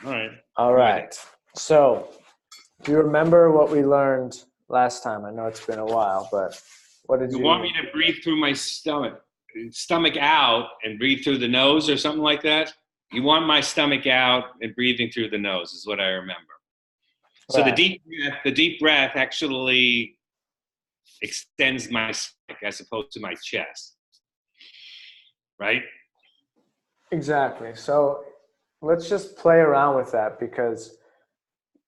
All right. All right. So, do you remember what we learned last time? I know it's been a while, but what did You you? want me to breathe through my stomach out and breathe through the nose or something like that? You want my stomach out and breathing through the nose is what I remember. So Right. the deep breath actually extends my stomach as opposed to my chest, right? Exactly. So, let's just play around with that because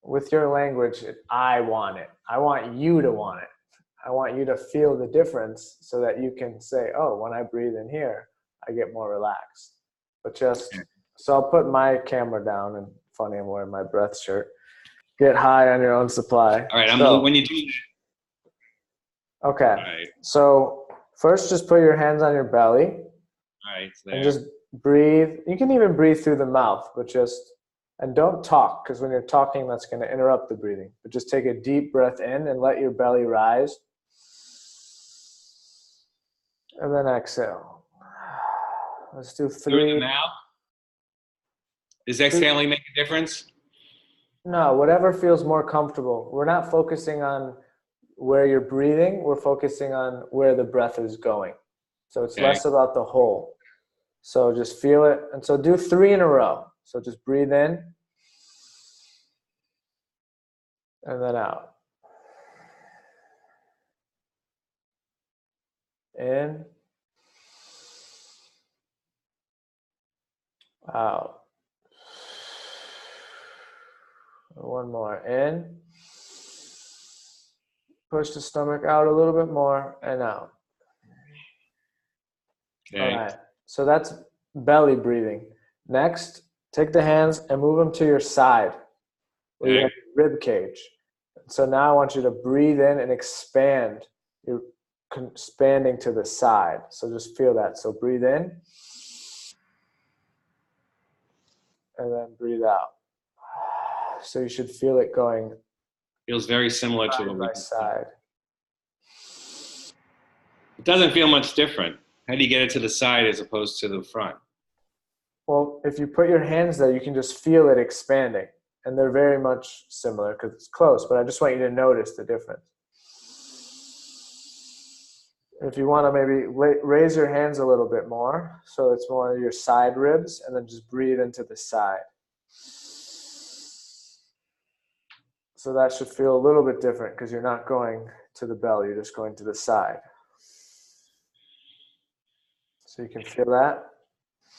with your language, I want it. I want you to want it. I want you to feel the difference so that you can say, oh, when I breathe in here, I get more relaxed. But just, so I'll put my camera down, and funny, I'm wearing my breath shirt. Get high on your own supply. All right. So, When you do okay. all right, So first, just put your hands on your belly all right, and there. just breathe. You can even breathe through the mouth, but and don't talk, because when you're talking, that's going to interrupt the breathing. But just take a deep breath in and let your belly rise. And then exhale. Let's do Through the three. mouth. Does exhaling make a difference? No, whatever feels more comfortable. We're not focusing on where you're breathing. We're focusing on where the breath is going. So it's Okay. less about the whole. So just feel it. And so do 3 in a row. So just breathe in and then out. In, out. One more. In. Push the stomach out a little bit more and out. Okay. All right. So that's belly breathing. Next, take the hands and move them to your side where you have your rib cage. So now I want you to breathe in and expand. You're expanding to the side. So just feel that. So breathe in and then breathe out. So you should feel it going Feels very similar to side by side. It doesn't feel much different. How do you get it to the side as opposed to the front? Well, if you put your hands there, you can just feel it expanding. And they're very much similar because it's close, but I just want you to notice the difference. If you want to maybe raise your hands a little bit more, so it's more your side ribs, and then just breathe into the side. So that should feel a little bit different because you're not going to the belly, you're just going to the side. So you can feel that?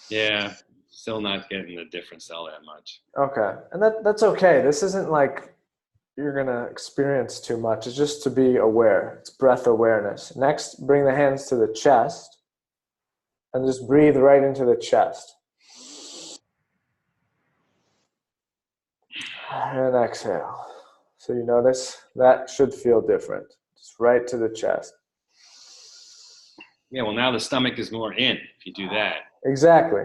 Yeah, still not getting the difference all that much. Okay, and that's okay. This isn't like you're going to experience too much. It's just to be aware. It's breath awareness. Next, bring the hands to the chest and just breathe right into the chest. And exhale. So you notice that should feel different. Just right to the chest. Yeah, well, now the stomach is more in if you do that. Exactly.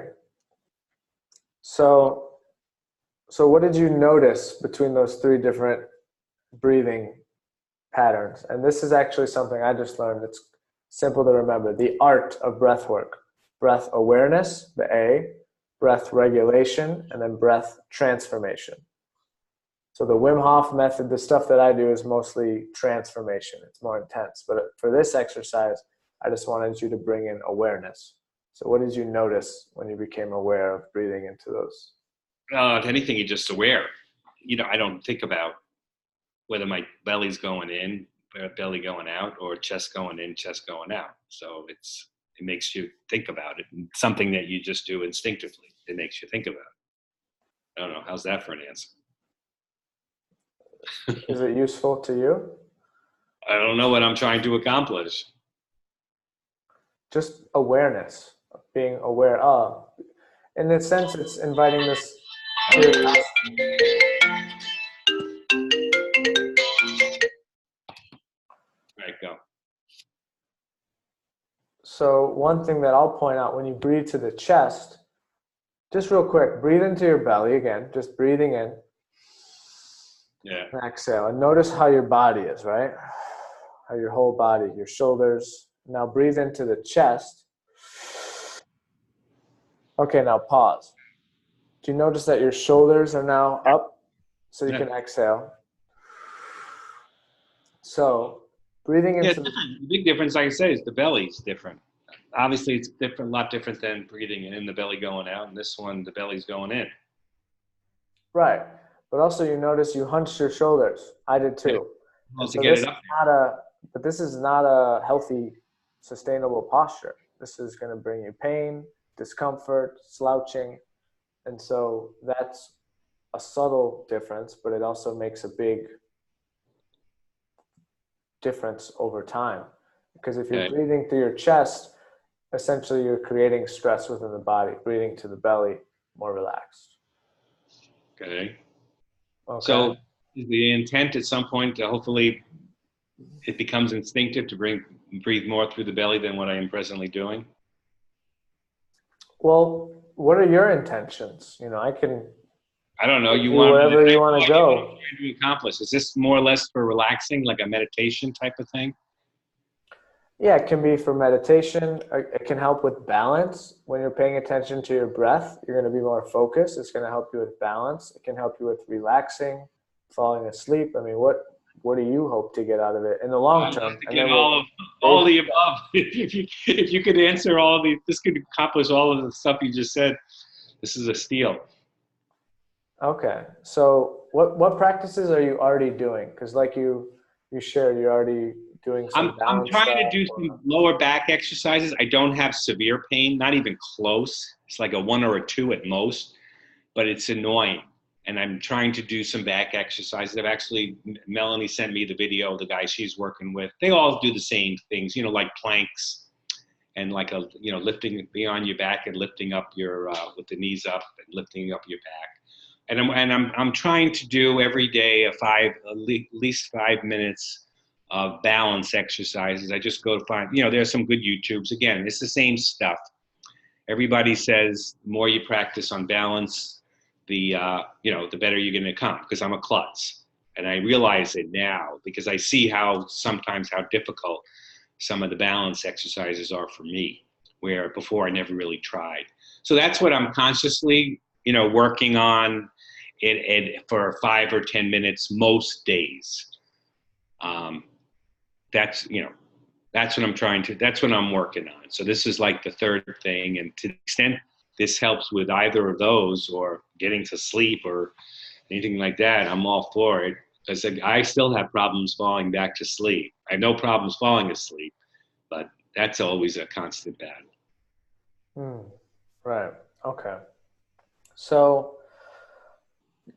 So what did you notice between those 3 different breathing patterns? And this is actually something I just learned. It's simple to remember. The art of breath work. Breath awareness, the A, breath regulation, and then breath transformation. So the Wim Hof method, the stuff that I do is mostly transformation. It's more intense. But for this exercise, I just wanted you to bring in awareness. So what did you notice when you became aware of breathing into those? If anything, you're just aware. I don't think about whether my belly's going in, belly going out, or chest going in, chest going out. So it makes you think about it. And something that you just do instinctively. It makes you think about it. I don't know. How's that for an answer? Is it useful to you? I don't know what I'm trying to accomplish. Just awareness, being aware of. In a sense, it's inviting this curiosity. Right, go. So one thing that I'll point out when you breathe to the chest, just real quick, breathe into your belly again, just breathing in. Yeah. And exhale. And notice how your body is, right? How your whole body, your shoulders. Now breathe into the chest. Okay, now pause. Do you notice that your shoulders are now up so you Yeah. can exhale? So breathing Yeah, into it's the, different. The big difference, like I say, is the belly's different. Obviously, it's different, a lot different than breathing in the belly going out. And this one, the belly's going in. right. But also you notice you hunched your shoulders. I did Yeah. too. Well, And to so get this it is up not a, but this is not a healthy, sustainable posture. This is going to bring you pain, discomfort, slouching. And so that's a subtle difference, but it also makes a big difference over time. Because if you're there. Okay. breathing through your chest, essentially you're creating stress within the body. Breathing to the belly, more relaxed. Okay. Okay. So is the intent at some point to hopefully it becomes instinctive to breathe more through the belly than what I am presently doing? Well, what are your intentions? I can I don't know. take You you want me to wherever I you have want no to idea what I'm go. trying to accomplish. Is this more or less for relaxing, like a meditation type of thing? Yeah, it can be for meditation. It can help with balance. When you're paying attention to your breath, you're going to be more focused. It's going to help you with balance. It can help you with relaxing, falling asleep. I mean, what do you hope to get out of it in the long I'd love term? to And get then we'll all baby the step. above. If you could answer all the, this could accomplish all of the stuff you just said. This is a steal. Okay. So what practices are you already doing? Because like you shared, you're already doing some I'm balance trying to stuff. do some lower back exercises. I don't have severe pain, not even close. It's like a 1 or a 2 at most, but it's annoying. And I'm trying to do some back exercises. I've actually, Melanie sent me the video of the guy she's working with. They all do the same things, like planks and like lifting beyond your back and lifting up your, with the knees up and lifting up your back. And I'm trying to do every day at least 5 minutes of balance exercises. I just go to find, there's some good YouTubes. Again, it's the same stuff. Everybody says the more you practice on balance, the better you're going to come. Because I'm a klutz, and I realize it now because I see sometimes how difficult some of the balance exercises are for me, where before I never really tried. So that's what I'm consciously, working on it for 5 or 10 minutes most days. Um, that's that's what I'm trying to. That's what I'm working on. So this is like the third thing, and to the extent this helps with either of those, or getting to sleep, or anything like that, I'm all for it. Because I still have problems falling back to sleep. I have no problems falling asleep, but that's always a constant battle. Hmm. Right. Okay. So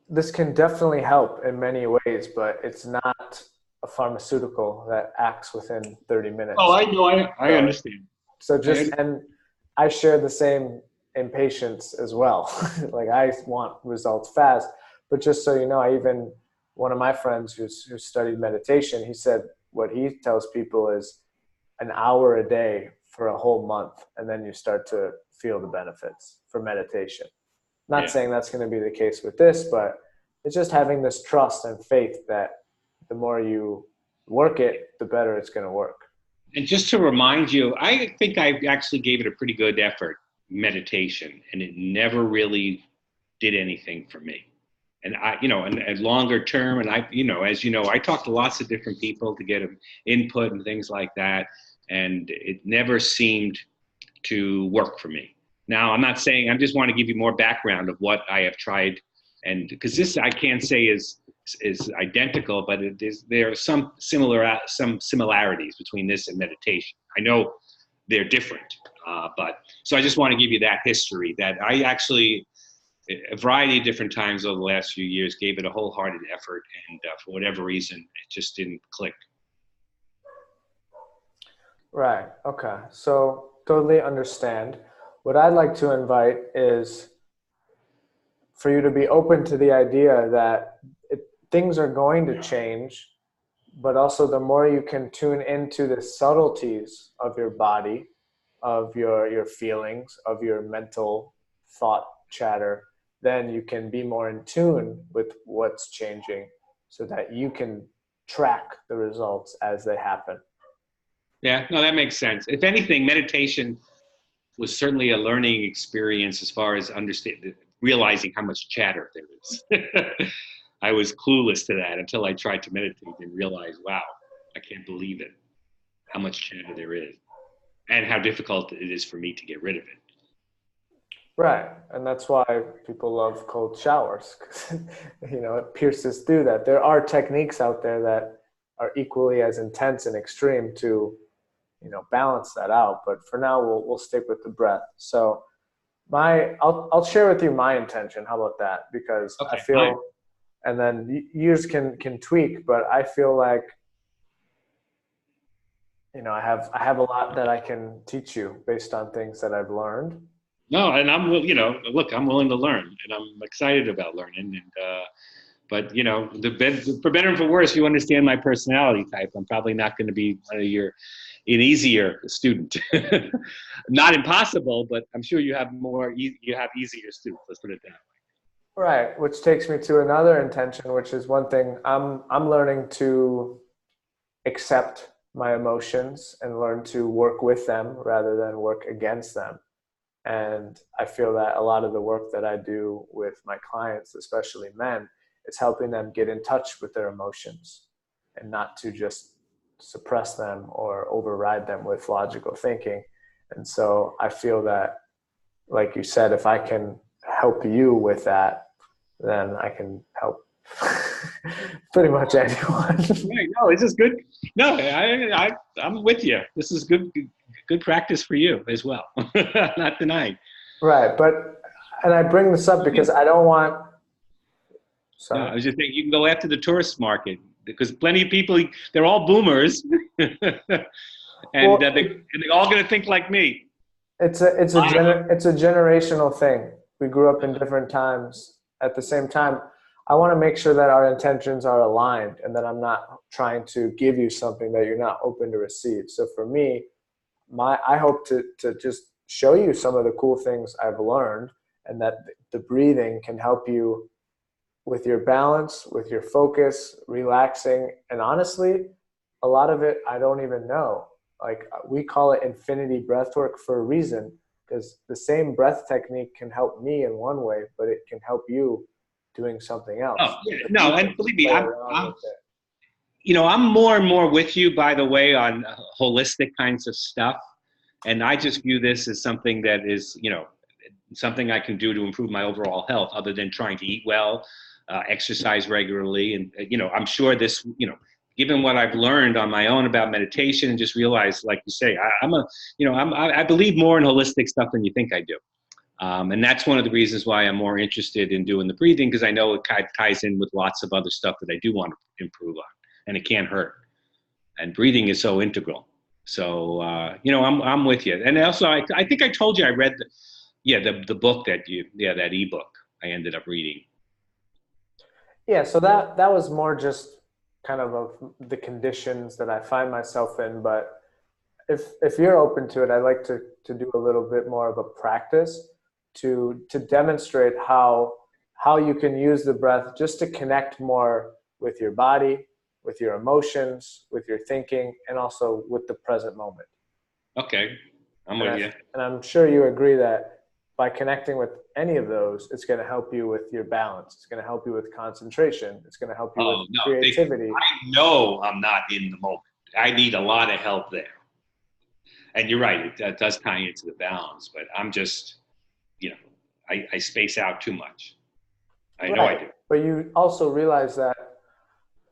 this can definitely help in many ways, but it's not a pharmaceutical that acts within 30 Oh, minutes. I know. I So, understand. so I just, and I share the same impatience as well. Like I want results fast, but just so you know, one of my friends who studied meditation, he said what he tells people is an hour a day for a whole month, and then you start to feel the benefits for meditation. Not Yeah. saying that's going to be the case with this, but it's just having this trust and faith that the more you work it, the better it's going to work. And just to remind you, I think I actually gave it a pretty good effort, meditation, and it never really did anything for me. And and longer term, and as you know, I talked to lots of different people to get input and things like that, and it never seemed to work for me. Now, I'm not saying, I just want to give you more background of what I have tried, and because this I can't say is identical, but there are some similarities between this and meditation. I know they're different, but so I just want to give you that history that I actually a variety of different times over the last few years gave it a wholehearted effort, and for whatever reason, it just didn't click. Right. Okay. So totally understand. What I'd like to invite is for you to be open to the idea that things are going to change, but also the more you can tune into the subtleties of your body, of your feelings, of your mental thought chatter, then you can be more in tune with what's changing so that you can track the results as they happen. Yeah, no, that makes sense. If anything, meditation was certainly a learning experience as far as understand realizing how much chatter there is. I was clueless to that until I tried to meditate and realized, wow, I can't believe it, how much chatter there is, and how difficult it is for me to get rid of it. Right. And that's why people love cold showers, because it pierces through that. There are techniques out there that are equally as intense and extreme to, balance that out. But for now, we'll stick with the breath. So I'll share with you my intention. How about that? Because Okay, I feel, fine. and then yours can tweak, but I feel like, I have a lot that I can teach you based on things that I've learned. No, and look, I'm willing to learn, and I'm excited about learning. And but for better and for worse, you understand my personality type. I'm probably not going to be an easier student. Not impossible, but I'm sure you have easier students. Let's put it that way. Right, which takes me to another intention, which is one thing I'm learning to accept my emotions and learn to work with them rather than work against them. And I feel that a lot of the work that I do with my clients, especially men, is helping them get in touch with their emotions and not to just suppress them or override them with logical thinking. And so I feel that, like you said, if I can help you with that, then I can help pretty much anyone. Right. No, this is good. No, I'm with you. This is good practice for you as well. Not denying. Right. And I bring this up because I don't want, No, sorry. I was just saying you can go after the tourist market because plenty of people, they're all boomers, and Well, they're all going to think like me. it's a generational thing. We grew up in different times. At the same time, I want to make sure that our intentions are aligned and that I'm not trying to give you something that you're not open to receive. So for me, I hope to just show you some of the cool things I've learned, and that the breathing can help you with your balance, with your focus, relaxing. And honestly, a lot of it I don't even know. Like, we call it infinity breath work for a reason, because the same breath technique can help me in one way, but it can help you doing something else. Oh, yeah, If no, you and can believe me, play around with it. I'm more and more with you, by the way, on holistic kinds of stuff. And I just view this as something that is, something I can do to improve my overall health, other than trying to eat well, exercise regularly. And, I'm sure this, given what I've learned on my own about meditation and just realized, like you say, I believe more in holistic stuff than you think I do. And that's one of the reasons why I'm more interested in doing the breathing, because I know it kind of ties in with lots of other stuff that I do want to improve on, and it can't hurt. And breathing is so integral. So, I'm with you. And also, I think I told you I read the book that ebook I ended up reading. Yeah, so that was more just kind of the conditions that I find myself in. But if you're open to it, I'd like to do a little bit more of a practice to demonstrate how you can use the breath just to connect more with your body, with your emotions, with your thinking, and also with the present moment. Okay, I'm And with you. I'm sure you agree that by connecting with any of those, it's going to help you with your balance. It's going to help you with concentration. It's going to help you with Oh no, creativity. I know I'm not in the moment. I need a lot of help there. And you're right, it does tie into the balance, but I'm just, I space out too much. I know I Right. do. But you also realize that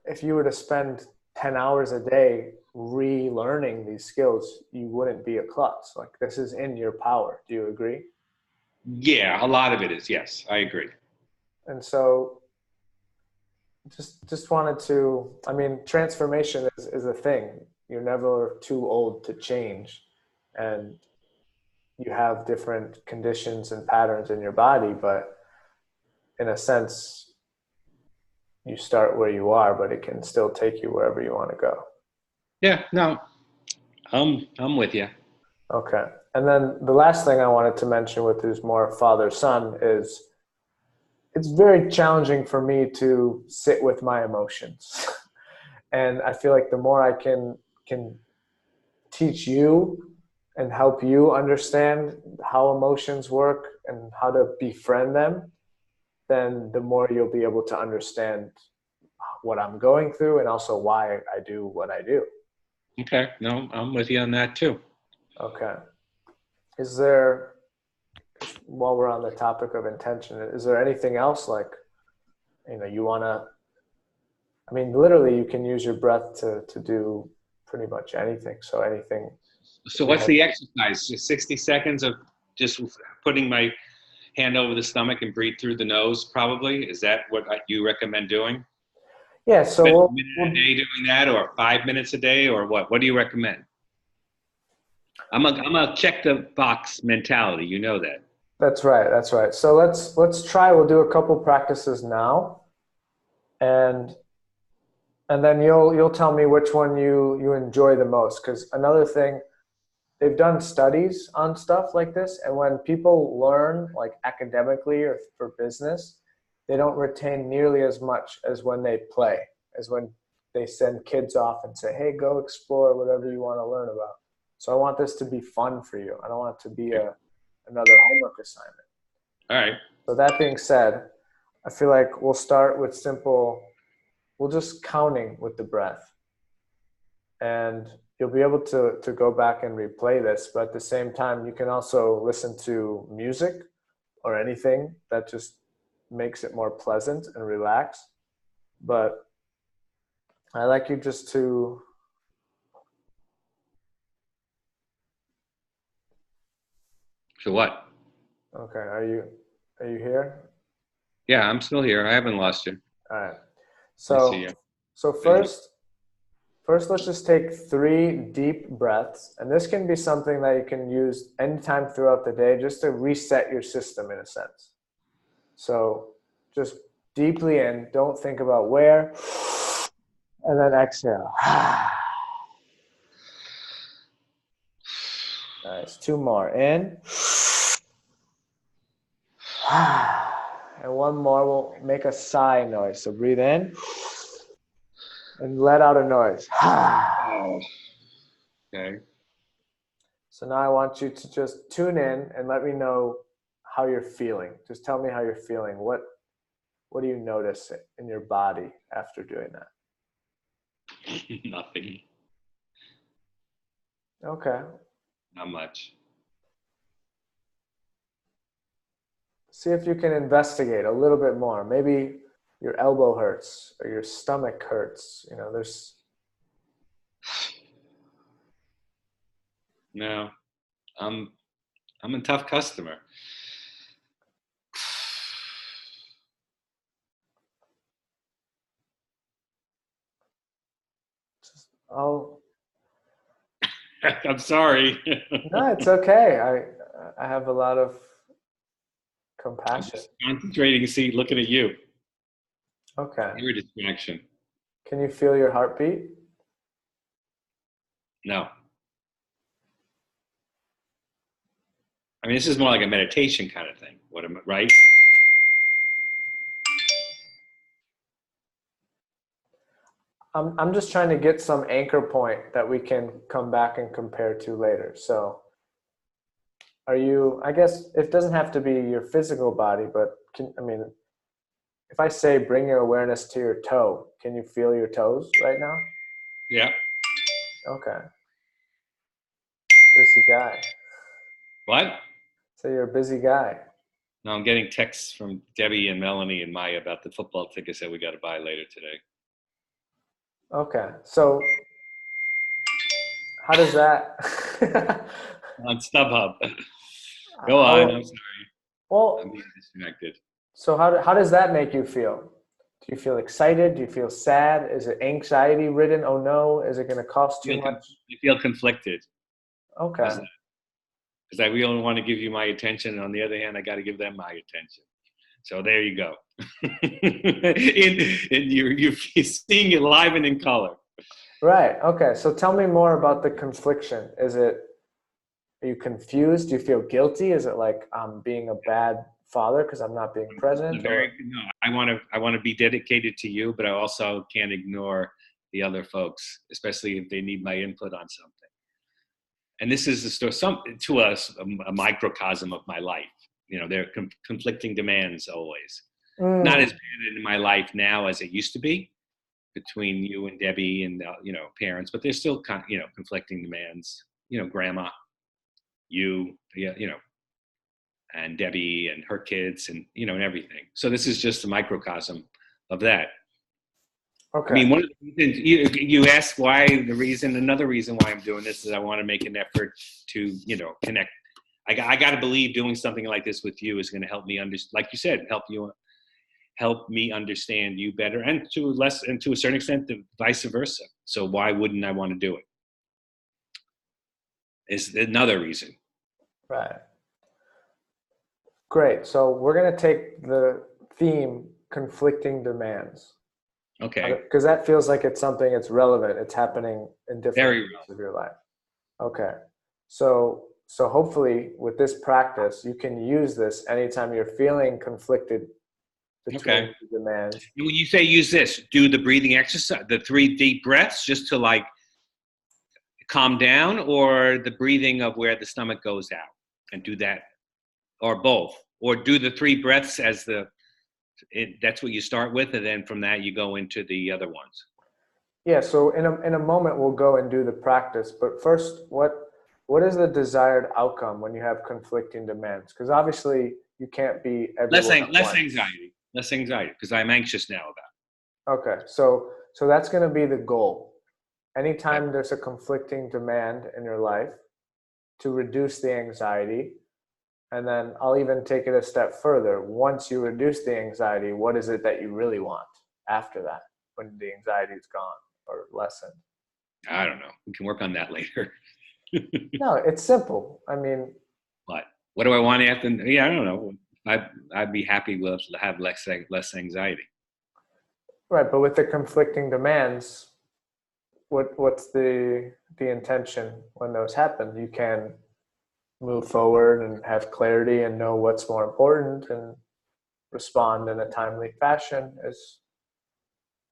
if you were to spend 10 hours a day relearning these skills, you wouldn't be a klutz. Like, this is in your power. Do you agree? Yeah, a lot of it is. Yes, I agree. And so just wanted to, I mean, transformation is a thing. You're never too old to change. And you have different conditions and patterns in your body, but in a sense, you start where you are, but it can still take you wherever you want to go. Yeah, no, I'm with you. Okay. And then the last thing I wanted to mention with who's more father son is it's very challenging for me to sit with my emotions. And I feel like the more I can teach you and help you understand how emotions work and how to befriend them, then the more you'll be able to understand what I'm going through and also why I do what I do. Okay. No, I'm with you on that too. Okay. Is there, while we're on the topic of intention, is there anything else like, you want to, I mean, literally you can use your breath to do pretty much anything. So anything. So what's the exercise? Just 60 seconds of just putting my hand over the stomach and breathe through the nose, probably? Is that what you recommend doing? Yeah, so Spend a minute a day doing that, or 5 minutes a day, or what? What do you recommend? I'm a check the box mentality. You know that. that's right. That's right. So let's try. We'll do a couple practices now, and then you'll tell me which one you enjoy the most. Because another thing, they've done studies on stuff like this, and when people learn like academically or for business, they don't retain nearly as much as when they play, as when they send kids off and say, hey, go explore whatever you want to learn about. So I want this to be fun for you. I don't want it to be another homework assignment. All right. So that being said, I feel like we'll start with we'll just counting with the breath. And you'll be able to go back and replay this, but at the same time, you can also listen to music or anything that just makes it more pleasant and relaxed. But I like you just to So what? okay, are you here? Yeah, I'm still here. I haven't lost you. All right. I see So you. so first let's just take 3 deep breaths. And this can be something that you can use anytime throughout the day just to reset your system in a sense. So just deeply in, don't think about where, and then exhale. Nice. 2 more. In. And 1 more. We'll make a sigh noise. So breathe in and let out a noise. Oh, okay. So now I want you to just tune in and let me know how you're feeling. Just tell me how you're feeling. What do you notice in your body after doing that? Nothing. Okay. Not much. See if you can investigate a little bit more. Maybe your elbow hurts or your stomach hurts. There's. No, I'm a tough customer. Oh, I'm sorry. no, it's okay. I have a lot of I'm compassion. just concentrating, see, looking at you. Okay. You're a distraction. Can you feel your heartbeat? No. I mean, this is more like a meditation kind of thing. Right? I'm just trying to get some anchor point that we can come back and compare to later. So I guess it doesn't have to be your physical body, but if I say bring your awareness to your toe, can you feel your toes right now? Yeah. Okay. Busy guy. What? So you're a busy guy. No, I'm getting texts from Debbie and Melanie and Maya about the football tickets that we got to buy later today. Okay. So how does that On StubHub. Go on. I'm sorry. I'm well, being distracted. so how does that make you feel? Do you feel excited? Do you feel sad? Is it anxiety ridden? Oh no, is it going to cost too much? I feel conflicted. Okay. Because I really want to give you my attention, and on the other hand, I got to give them my attention. So there you go. and you're seeing it live and in color. Right. Okay. So tell me more about the confliction. Are you confused? Do you feel guilty? Is it like I'm being a bad father because I'm not being present? No, I want to be dedicated to you, but I also can't ignore the other folks, especially if they need my input on something. And this is to us a microcosm of my life. There are conflicting demands always. Not Mm, as bad in my life now as it used to be between you and Debbie and parents, but there's still conflicting demands. Grandma, you, yeah, and Debbie and her kids, and everything. So this is just a microcosm of that. I okay. mean, one of the reasons you asked why another reason why I'm doing this is I want to make an effort to connect. I got to believe doing something like this with you is going to help me understand, like you said, help me understand you better, and to a certain extent, the vice versa. So why wouldn't I want to do it? Is another reason. Right. Great. So we're going to take the theme conflicting demands Okay, because that feels like it's something that's relevant. It's happening in different very parts of your life. Okay. So hopefully with this practice, you can use this anytime you're feeling conflicted real. Okay. between the demands. And when you say use this, do the breathing exercise, the 3 deep breaths, just to like calm down, or the breathing of where the stomach goes out, and do that, or both, or do the 3 breaths as that's what you start with, and then from that you go into the other ones. Yeah, so in a moment we'll go and do the practice, but first what is the desired outcome when you have conflicting demands? Because obviously you can't be everywhere at Less once. anxiety, because I'm anxious now Okay, so that's going to be the goal. about it. Anytime there's a conflicting demand in your life, to reduce the anxiety, and then I'll even take it a step further. Once you reduce the anxiety, what is it that you really want after that, when the anxiety is gone or lessened? I don't know. We can work on that later. No, it's simple. I mean, What do I want after? Yeah, I don't know. I'd be happy with have less anxiety. right, but with the conflicting demands, what's the intention when those happen? You can move forward and have clarity and know what's more important and respond in a timely fashion is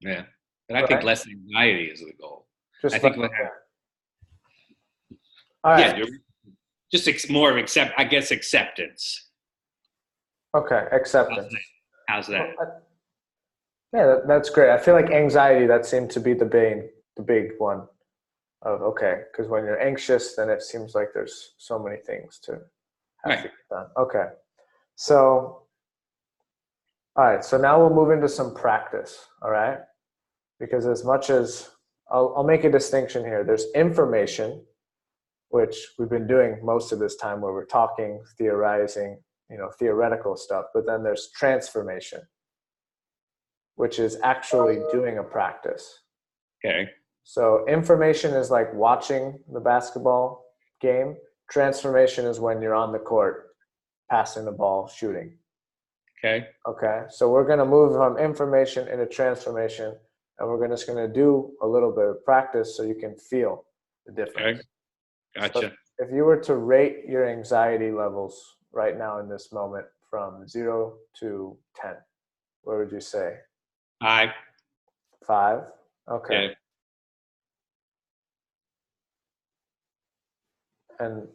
Yeah, but I think right. less anxiety is the goal. I Just like think what okay. happened. All Yeah, right. just more of I guess acceptance. Okay, How's that? acceptance. How's that? Well, yeah, that's great. I feel like anxiety that seemed to be the big one of okay, because when you're anxious, then it seems like there's so many things to have to Right. get done. Okay, so all right, so now we'll move into some practice. All right, because as much as I'll make a distinction here. There's information, which we've been doing most of this time, where we're talking, theorizing, theoretical stuff. But then there's transformation, which is actually doing a practice. Okay. So information is like watching the basketball game. Transformation is when you're on the court, passing the ball, shooting. Okay. Okay, so we're going to move from information into transformation, and we're just going to do a little bit of practice so you can feel the Okay. difference. So Gotcha. if you were to rate your anxiety levels right now in this moment from 0 to 10, what would you say? 5. 5? Okay. Yeah. And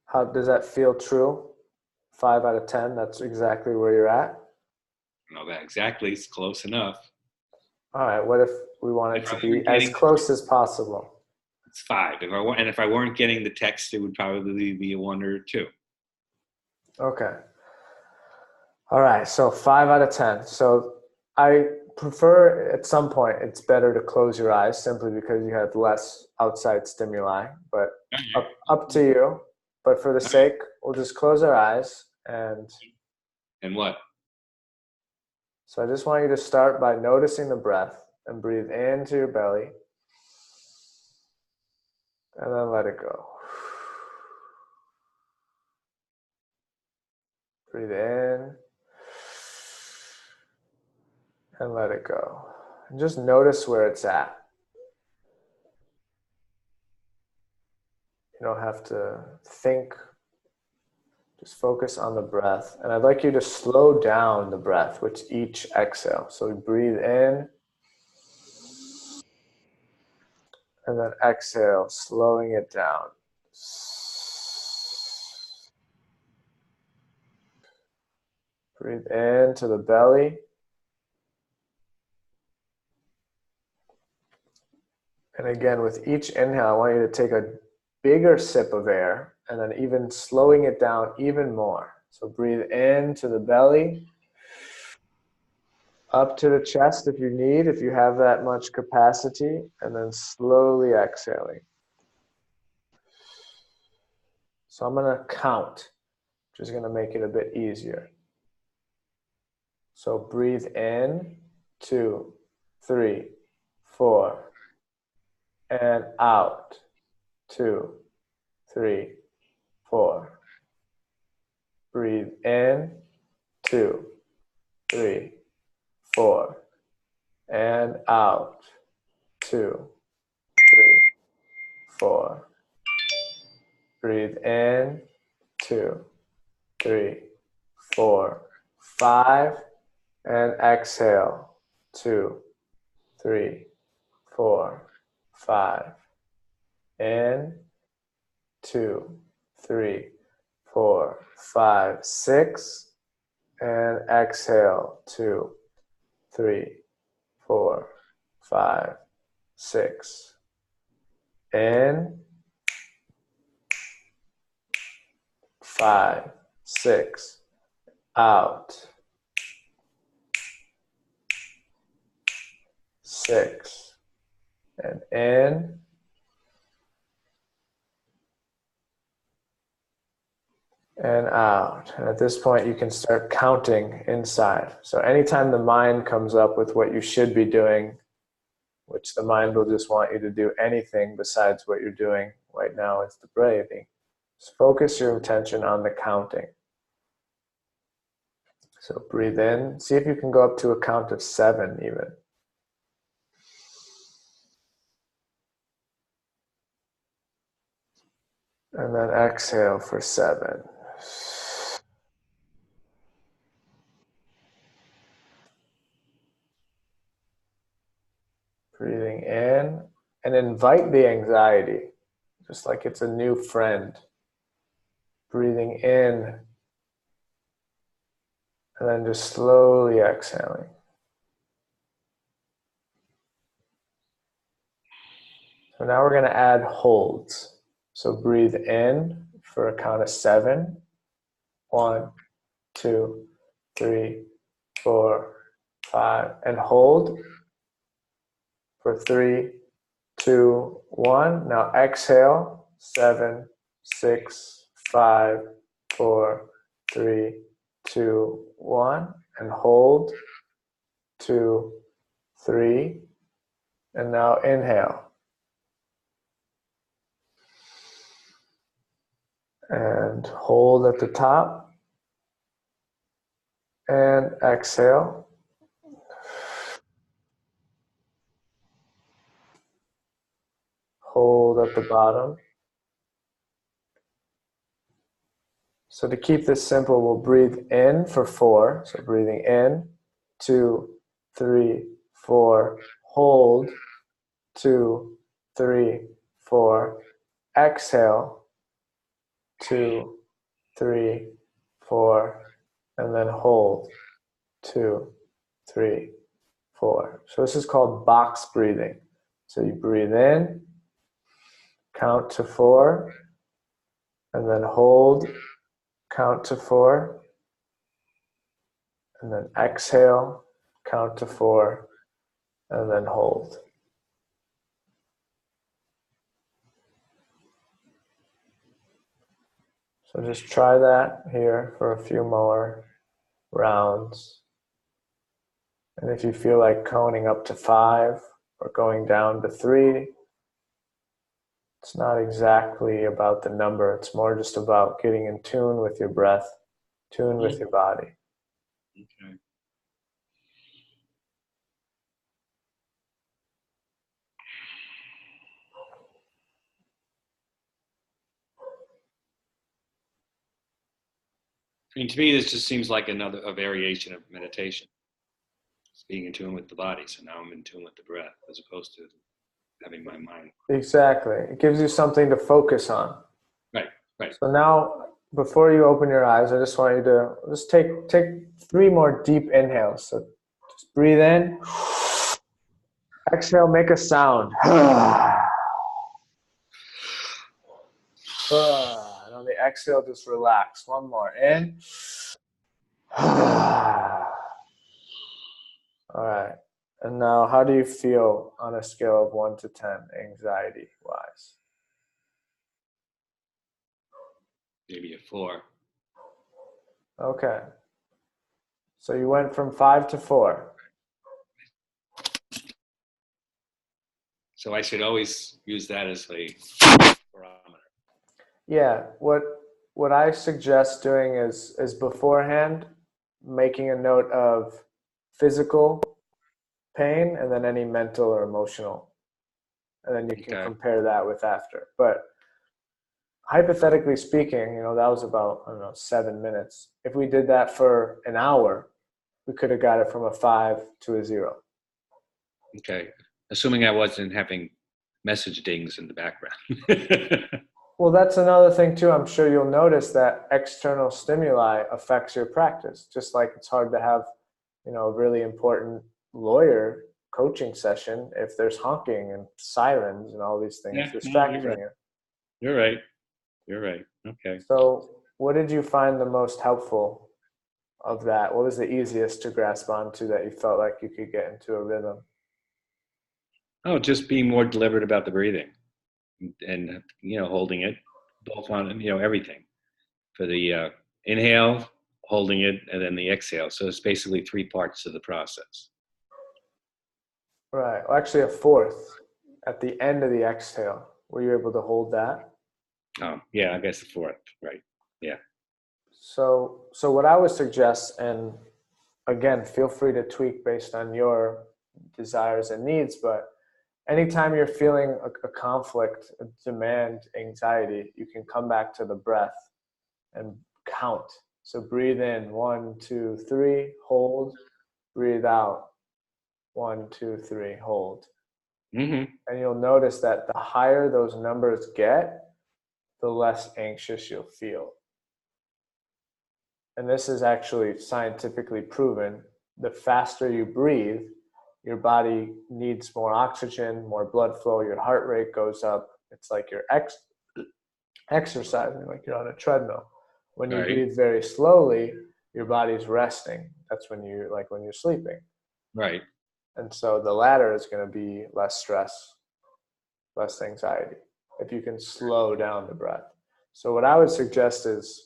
how does that feel true? 5 out of 10, that's exactly where you're at? No, that exactly. It's close enough. All right, what if we wanted If I to weren't be as getting, close as possible? it's 5. If I weren't getting the text, it would probably be a 1 or 2. Okay. All right, so 5 out of 10. So I prefer at some point it's better to close your eyes simply because you have less outside stimuli, but All up to you. But for the right. sake, we'll just close our eyes. And And what? so I just want you to start by noticing the breath and breathe into your belly and then let it go. Breathe in and let it go. And just notice where it's at. You don't have to think, just focus on the breath. And I'd like you to slow down the breath with each exhale. So we breathe in and then exhale, slowing it down. Breathe into the belly And again, with each inhale, I want you to take a bigger sip of air and then even slowing it down even more. So breathe into the belly, up to the chest if you need, if you have that much capacity, and then slowly exhaling. So I'm going to count, which is going to make it a bit easier. So breathe in, 2, 3, 4, and out, 2, 3, 4. Breathe in, 2, 3, 4, and out, 2, 3, 4. Breathe in, 2, 3, 4, 5, and exhale, 2, 3, 4, 5. In, 2, 3, 4, 5, 6, and exhale, 2, 3, 4, 5, 6. In, 5, 6. Out, 6. And in, and out. And at this point, you can start counting inside. So anytime the mind comes up with what you should be doing, which the mind will just want you to do anything besides what you're doing right now, it's the breathing. Just focus your attention on the counting. So breathe in. See if you can go up to a count of 7 even. And then exhale for 7. Breathing in and invite the anxiety, just like it's a new friend. Breathing in and then just slowly exhaling. So now we're going to add holds. So breathe in for a count of 7. 1, 2, 3, 4, 5. And hold for 3, 2, 1. Now exhale. 7, 6, 5, 4, 3, 2, 1. And hold. 2, 3. And now inhale. And hold at the top. And exhale. Hold at the bottom. So to keep this simple, we'll breathe in for 4. So breathing in, 2, 3, 4. Hold, 2, 3, 4. Exhale, 2, 3, 4. And then hold, 2, 3, 4. So this is called box breathing. So you breathe in, count to 4, and then hold, count to 4, and then exhale, count to 4, and then hold. So just try that here for a few more rounds. And if you feel like counting up to 5 or going down to 3, it's not exactly about the number. It's more just about getting in tune with your breath, tune with your body. Okay. I mean, to me, this just seems like a variation of meditation. It's being in tune with the body. So now I'm in tune with the breath as opposed to having my mind. Exactly. It gives you something to focus on. Right, right. So now, before you open your eyes, I just want you to just take 3 more deep inhales. So just breathe in. Exhale, make a sound. And on the exhale, just relax. One more. In. All right. And now, how do you feel on a scale of 1 to 10, anxiety-wise? Maybe a 4. Okay. So you went from 5 to 4. So I should always use that as a barometer. Yeah. What I suggest doing is beforehand making a note of physical pain and then any mental or emotional, and then you can Okay. compare that with after. But hypothetically speaking, that was about, I don't know, 7 minutes. If we did that for an hour, we could have got it from a 5 to a 0. Okay. Assuming I wasn't having message dings in the background. Well, that's another thing too. I'm sure you'll notice that external stimuli affects your practice. Just like it's hard to have, a really important lawyer coaching session if there's honking and sirens and all these things Yeah, no, you're distracting right. you. You're right. You're right. Okay. So, what did you find the most helpful of that? What was the easiest to grasp onto that you felt like you could get into a rhythm? Oh, just being more deliberate about the breathing and, holding it both on, everything for the inhale, holding it, and then the exhale. So it's basically 3 parts of the process. Right. Well, actually, a fourth at the end of the exhale. Were you able to hold that? Yeah, I guess the 4th, right. Yeah. So what I would suggest, and again, feel free to tweak based on your desires and needs, but anytime you're feeling a conflict, a demand, anxiety, you can come back to the breath and count. So breathe in, 1, 2, 3, hold, breathe out, 1, 2, 3, hold. Mm-hmm. And you'll notice that the higher those numbers get, the less anxious you'll feel. And this is actually scientifically proven. The faster you breathe, your body needs more oxygen, more blood flow, your heart rate goes up. It's like you're exercising, like you're on a treadmill. When you Right. breathe very slowly, your body's resting. That's when you're sleeping. Right. And so the latter is going to be less stress, less anxiety, if you can slow down the breath. So what I would suggest is,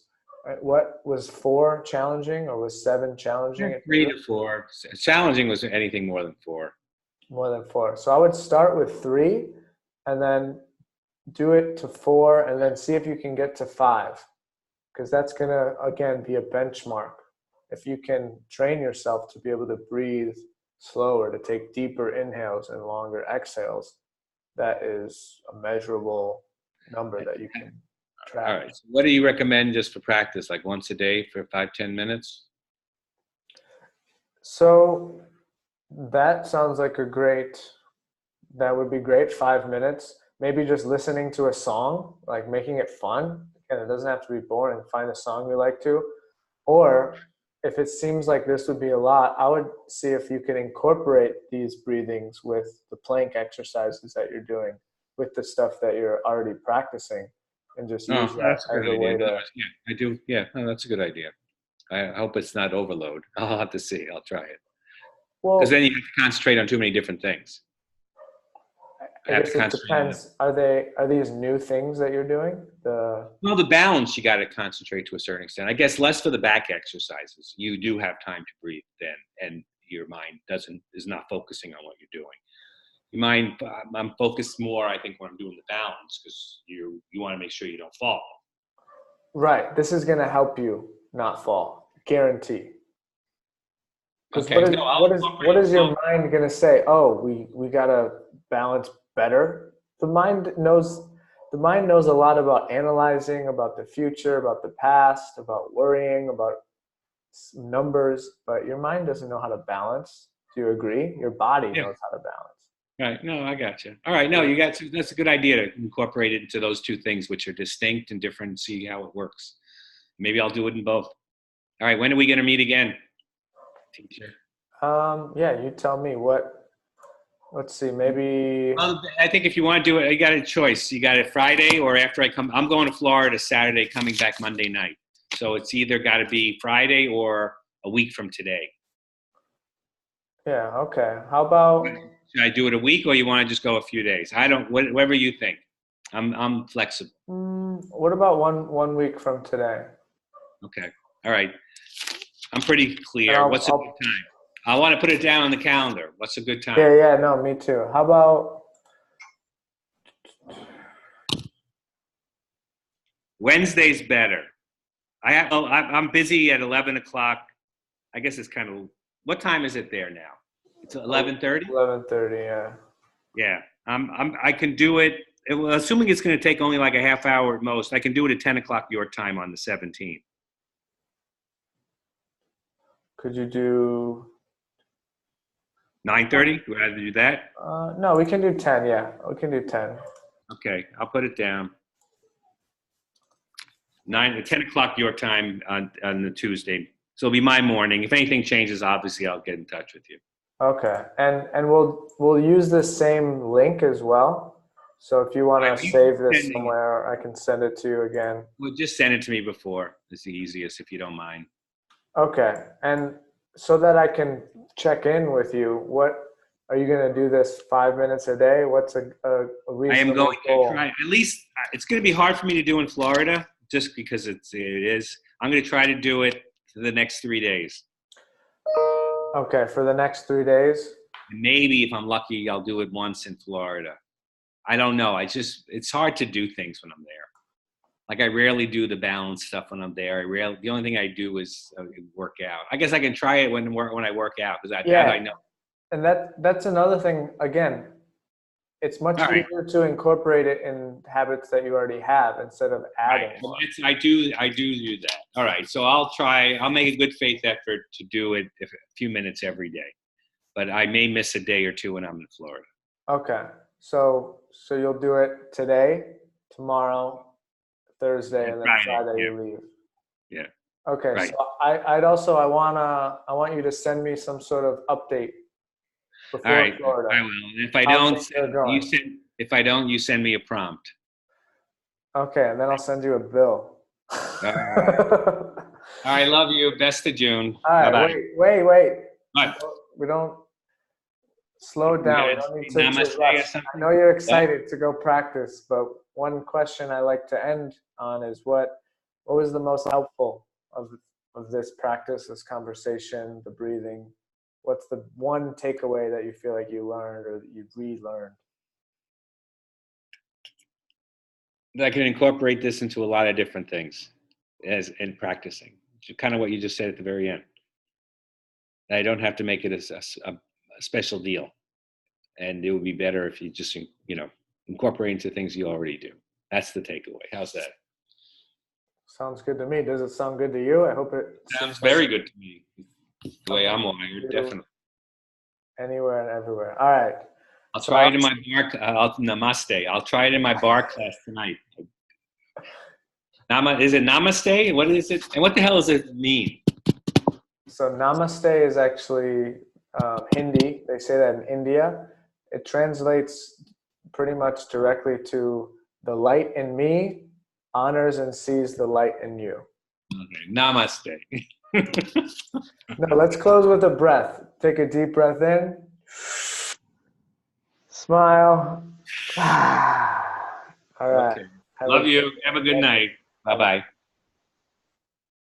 what was 4 challenging, or was 7 challenging? Yeah, 3 to 4. Challenging was anything more than 4. More than 4. So I would start with 3 and then do it to 4 and then see if you can get to 5, because that's going to, again, be a benchmark. If you can train yourself to be able to breathe slower, to take deeper inhales and longer exhales, that is a measurable number that you can All track. right. So what do you recommend just for practice, like once a day for 5-10 minutes? So that sounds like that would be great. 5 minutes, maybe just listening to a song, like making it fun. And it doesn't have to be boring. Find a song you like to, or if it seems like this would be a lot, I would see if you can incorporate these breathings with the plank exercises that you're doing, with the stuff that you're already practicing, and just Oh, use that that's a as good a idea. way In other to. words, yeah, I do. Yeah, no, that's a good idea. I hope it's not overload. I'll have to see. I'll try it. Because then Well, you have to concentrate on too many different things. I I have to guess it concentrate on depends. Are these new things that you're doing? the balance you got to concentrate to a certain extent. I guess less for the back exercises. You do have time to breathe then, and your mind is not focusing on what you're doing. Your mind, I'm focused more, I think, when I'm doing the balance, because you want to make sure you don't fall. Right. This is going to help you not fall, guarantee. Because Okay, no, I'll what incorporate is your mind going to say? Oh, we got to balance better. The mind knows a lot about analyzing, about the future, about the past, about worrying, about numbers, but your mind doesn't know how to balance. Do you agree? Your body yeah. knows how to balance. Right. No, I got you. All right. No, that's a good idea to incorporate it into those two things, which are distinct and different, see how it works. Maybe I'll do it in both. All right. When are we going to meet again, teacher? Yeah, you tell me let's see, maybe. Well, I think if you want to do it, you got a choice. You got it Friday or after I come. I'm going to Florida Saturday, coming back Monday night. So it's either got to be Friday or a week from today. Yeah, okay. How about, Should I do it a week or you want to just go a few days? I don't. Whatever you think. I'm flexible. what about one week from today? Okay. All right. I'm pretty And clear. What's a good time? I want to put it down on the calendar. What's a good time? Yeah, no, me too. How about Wednesday's better. I'm busy at 11 o'clock. I guess it's kind of, what time is it there now? It's 11:30? 11:30, yeah. Yeah. I can do it, assuming it's going to take only like a half hour at most. I can do it at 10 o'clock your time on the 17th. Could you do 9:30? Would I rather do that? no, we can do 10, yeah. We can do 10. Okay, I'll put it down. 10 o'clock your time on the Tuesday. So it'll be my morning. If anything changes, obviously I'll get in touch with you. Okay. And we'll use this same link as well. So if you want to save this somewhere, I can send it to you again. Well, just send it to me before. It's the easiest if you don't mind. Okay. And so that I can check in with you, what are you going to do this 5 minutes a day? What's a reasonable I am going goal? to try. At least it's going to be hard for me to do in Florida just because it is. I'm going to try to do it for the next 3 days. Okay, for the next 3 days? Maybe if I'm lucky, I'll do it once in Florida. I don't know. It's hard to do things when I'm there. Like I rarely do the balance stuff when I'm there. The only thing I do is work out. I guess I can try it when I work out because that I know. And that's another thing. Again, it's much easier to incorporate it in habits that you already have instead of adding. Right. I do that. All right. So I'll try. I'll make a good faith effort to do it a few minutes every day, but I may miss a day or two when I'm in Florida. Okay. So you'll do it today, tomorrow, Thursday, and then Friday you leave. Yeah. Okay. Right. So I want you to send me some sort of update before All right. Florida. I will. And if I don't, you send me a prompt. Okay, and then I'll send you a bill. All right. Love you. Best of June. All right. Bye-bye. Wait. What? We don't slow down. We don't need to rush. I know you're excited to go practice, but one question I like to end on is what was the most helpful of this practice, this conversation, the breathing? What's the one takeaway that you feel like you learned or that you've relearned? I can incorporate this into a lot of different things as in practicing. Kind of what you just said at the very end. I don't have to make it a special deal. And it would be better if you just, incorporate into things you already do. That's the takeaway. How's that? Sounds good to me. Does it sound good to you? I hope it sounds very good to me. The way I'm wired, definitely. Anywhere and everywhere. All right. I'll try it in my bar. Namaste. I'll try it in my bar class tonight. Is it namaste? What is it? And what the hell does it mean? So namaste is actually Hindi. They say that in India. It translates pretty much directly to the light in me honors and sees the light in you. Okay. Namaste. No, let's close with a breath. Take a deep breath in. Smile. All right. Okay. Love you. Have a good night. Bye-bye.